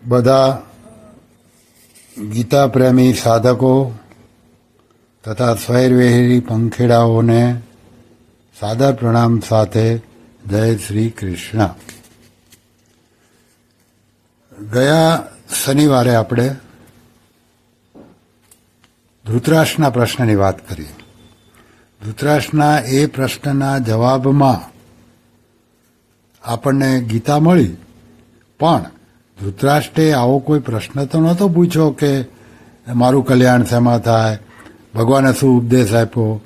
બધા ગીતા પ્રેમી સાધકો તથા સ્વૈરવિહારી પંખેડાઓને સાદર પ્રણામ સાથે જય શ્રી કૃષ્ણ. ગયા શનિવારે આપણે ધૃતરાષ્ટ્રના પ્રશ્નની વાત કરી. ધૃતરાષ્ટ્રના એ પ્રશ્નના જવાબમાં આપણને ગીતા મળી, પણ ધૃતરાષ્ટ્રે આવો કોઈ પ્રશ્ન તો નહોતો પૂછ્યો કે મારું કલ્યાણ શેમાં થાય, ભગવાને શું ઉપદેશ આપ્યો.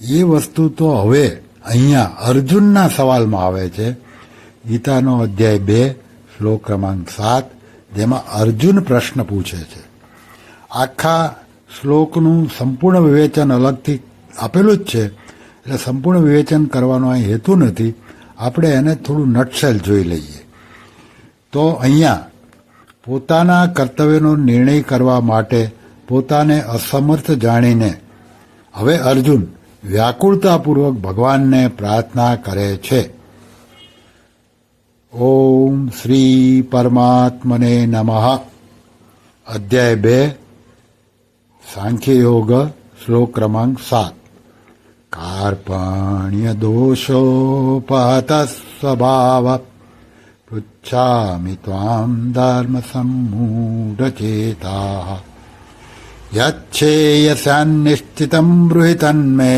એ વસ્તુ તો હવે અહીંયા અર્જુનના સવાલમાં આવે છે. ગીતાનો અધ્યાય 2 શ્લોક ક્રમાંક 7, જેમાં અર્જુન પ્રશ્ન પૂછે છે. આખા શ્લોકનું સંપૂર્ણ વિવેચન અલગથી આપેલું જ છે, એટલે સંપૂર્ણ વિવેચન કરવાનો અહીં હેતુ નથી. આપણે એને થોડું નટશેલ જોઈ લઈએ. તો અહીંયા પોતાના કર્તવ્યનો નિર્ણય કરવા માટે પોતાને અસમર્થ જાણીને હવે અર્જુન વ્યાકુળતાપૂર્વક ભગવાનને પ્રાર્થના કરે છે. ઓમ શ્રી પરમાત્મને નમઃ. અધ્યાય 2 સાંખ્ય યોગ શ્લોક ક્રમાંક 7. કાર્પણ્ય દોષોપહત સ્વભાવ પૃચ્છામિ ત્વામ ધર્મ સમ્મૂઢચેતાઃ યચ્છેયસ્યાન્નિશ્ચિતં બ્રૂહિ તન્મે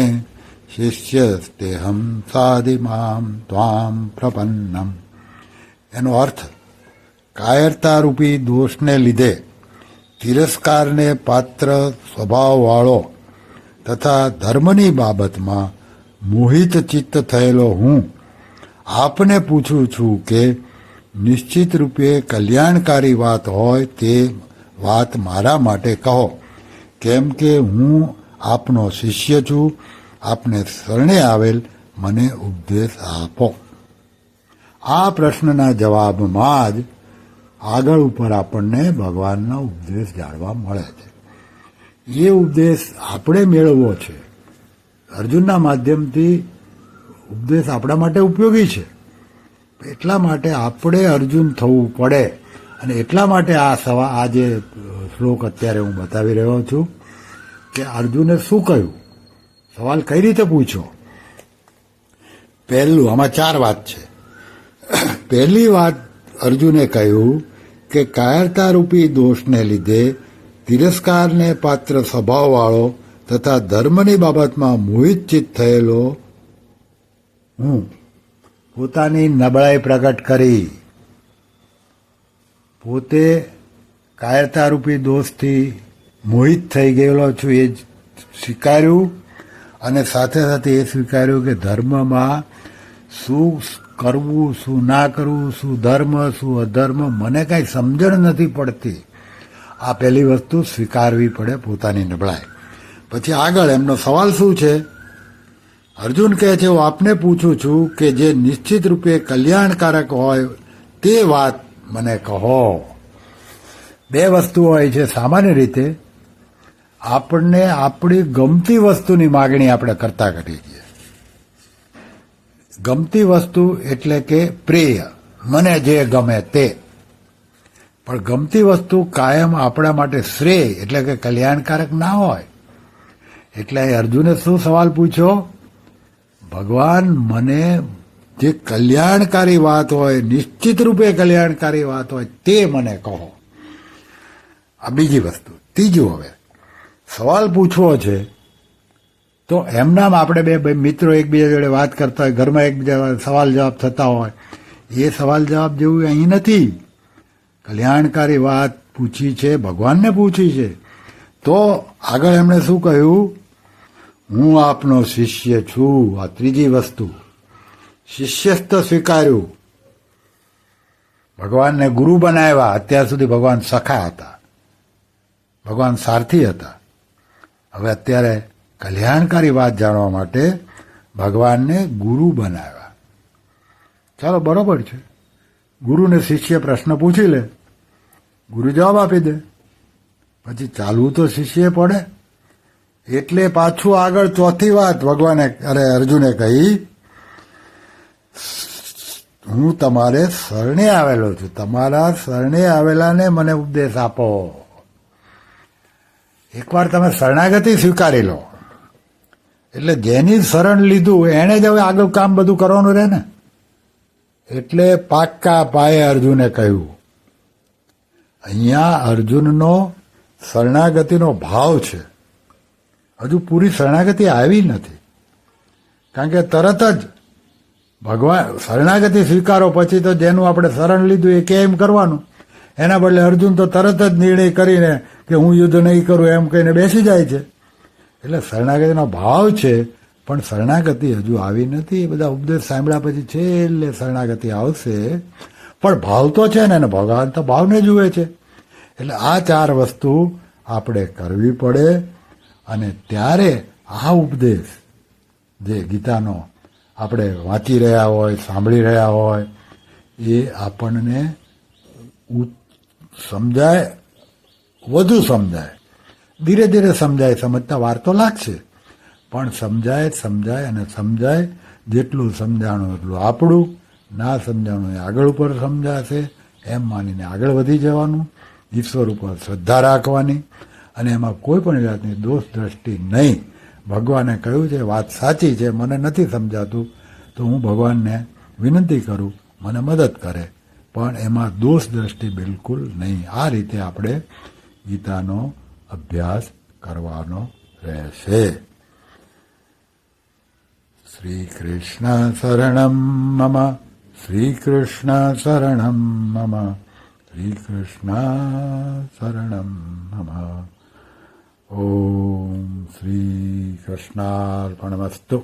શિષ્યસ્તેહં સાધિમામ ત્વામ પ્રપન્નમ. એનો અર્થ, કાયરતારૂપી દોષને લીધે તિરસ્કારને પાત્ર સ્વભાવવાળો તથા ધર્મની બાબતમાં મોહિત ચિત્ત થયેલો હું આપને પૂછું છું કે નિશ્ચિત રૂપે કલ્યાણકારી વાત હોય તે વાત મારા માટે કહો, કેમ કે હું આપનો શિષ્ય છું. આપને શરણે આવેલ મને ઉપદેશ આપો. આ પ્રશ્નના જવાબમાં જ આગળ ઉપર આપણને ભગવાનનો ઉપદેશ જાણવા મળે છે. એ ઉપદેશ આપણે મેળવવો છે. અર્જુનના માધ્યમથી ઉપદેશ આપણા માટે ઉપયોગી છે. એટલા માટે આપણે અર્જુન થવું પડે, અને એટલા માટે આ જે શ્લોક અત્યારે હું બતાવી રહ્યો છું કે અર્જુને શું કહ્યું, સવાલ કઈ રીતે પૂછ્યો. પહેલું, આમાં 4 વાત છે. પહેલી વાત, અર્જુને કહ્યું કે કાયરતારૂપી દોષને લીધે તિરસ્કારને પાત્ર સ્વભાવવાળો તથા ધર્મની બાબતમાં મોહિત ચિત્ત થયેલો હું પોતાની નબળાઈ પ્રગટ કરી, પોતે કાયરતારૂપી દોષથી મોહિત થઈ ગયેલો છું એ સ્વીકાર્યું, અને સાથે સાથે એ સ્વીકાર્યું કે ધર્મમાં શું કરવું, શું ના કરવું, શું ધર્મ, શું અધર્મ, મને કાંઈ સમજણ નથી પડતી. આ પહેલી વસ્તુ સ્વીકારવી પડે, પોતાની નબળાઈ. પછી આગળ એમનો સવાલ શું છે? અર્જુન કહે છે, હું આપને પૂછું છું કે જે નિશ્ચિત રૂપે કલ્યાણકારક હોય તે વાત મને કહો. 2 વસ્તુ હોય છે. સામાન્ય રીતે આપણને આપણી ગમતી વસ્તુની માગણી આપણે કરતા કરીએ છીએ. ગમતી વસ્તુ એટલે કે પ્રિય, મને જે ગમે તે. પણ ગમતી વસ્તુ કાયમ આપણા માટે શ્રેય એટલે કે કલ્યાણકારક ના હોય. એટલે અર્જુને શું સવાલ પૂછ્યો? ભગવાન, મને જે કલ્યાણકારી વાત હોય, નિશ્ચિત રૂપે કલ્યાણકારી વાત હોય તે મને કહો. આ બીજી વસ્તુ. ત્રીજું, હવે સવાલ પૂછવો છે તો એમનામ આપણે 2 મિત્રો એકબીજા જોડે વાત કરતા હોય, ઘરમાં એકબીજા સવાલ જવાબ થતા હોય, એ સવાલ જવાબ જેવું અહીં નથી. કલ્યાણકારી વાત પૂછી છે, ભગવાનને પૂછી છે. તો આગળ એમણે શું કહ્યું? હું આપનો શિષ્ય છું. આ ત્રીજી વસ્તુ. શિષ્યસ્થ સ્વીકાર્યું. ભગવાનને ગુરુ બનાવ્યા. અત્યાર સુધી ભગવાન સખા હતા, ભગવાન સારથી હતા. હવે અત્યારે કલ્યાણકારી વાત જાણવા માટે ભગવાનને ગુરુ બનાવ્યા. ચાલો, બરોબર છે. ગુરુને શિષ્ય પ્રશ્ન પૂછી લે, ગુરુ જવાબ આપી દે, પછી ચાલવું તો શિષ્ય પડે. એટલે પાછું આગળ ચોથી વાત ભગવાને અર્જુને કહી, હું તમારે શરણે આવેલો છું, તમારા શરણે આવેલાને મને ઉપદેશ આપો. એકવાર તમે શરણાગતિ સ્વીકારી લો એટલે જેની શરણ લીધું એણે જ હવે આગળ કામ બધું કરવાનું રહે ને. એટલે પાક્કા પાયે અર્જુને કહ્યું. અહીંયા અર્જુનનો શરણાગતિનો ભાવ છે, હજુ પૂરી શરણાગતિ આવી નથી. કારણ કે તરત જ ભગવાન શરણાગતિ સ્વીકારો પછી તો જેનું આપણે શરણ લીધું એ કેમ કરવાનું, એના બદલે અર્જુન તો તરત જ નિર્ણય કરીને કે હું યુદ્ધ નહીં કરું એમ કહીને બેસી જાય છે. એટલે શરણાગતિનો ભાવ છે, પણ શરણાગતિ હજુ આવી નથી. એ બધા ઉપદેશ સાંભળ્યા પછી છેલ્લે શરણાગતિ આવશે. પણ ભાવ તો છે ને, ભગવાન તો ભાવને જુએ છે. એટલે આ ચાર વસ્તુ આપણે કરવી પડે. અને ત્યારે આ ઉપદેશ જે ગીતાનો આપણે વાંચી રહ્યા હોય, સાંભળી રહ્યા હોય, એ આપણને સમજાય, વધુ સમજાય. ધીરે ધીરે સમજાય, સમજતા વાર તો લાગશે, પણ સમજાય અને સમજાય. જેટલું સમજાણું એટલું આપણું, ના સમજાણું એ આગળ ઉપર સમજાશે એમ માનીને આગળ વધી જવાનું. ઈશ્વર ઉપર શ્રદ્ધા રાખવાની અને એમાં કોઈ પણ જાતની દોષ દ્રષ્ટિ નહીં. ભગવાને કહ્યું છે વાત સાચી છે, મને નથી સમજાતું તો હું ભગવાનને વિનંતી કરું મને મદદ કરે, પણ એમાં દોષ દ્રષ્ટિ બિલકુલ નહીં. આ રીતે આપણે ગીતાનો અભ્યાસ કરવાનો રહેશે. શ્રી કૃષ્ણ શરણમ મમ, શ્રી કૃષ્ણ શરણમ મમ, શ્રી કૃષ્ણ શરણમ મમ. ઓમ શ્રી કૃષ્ણાર્પણમસ્તુ.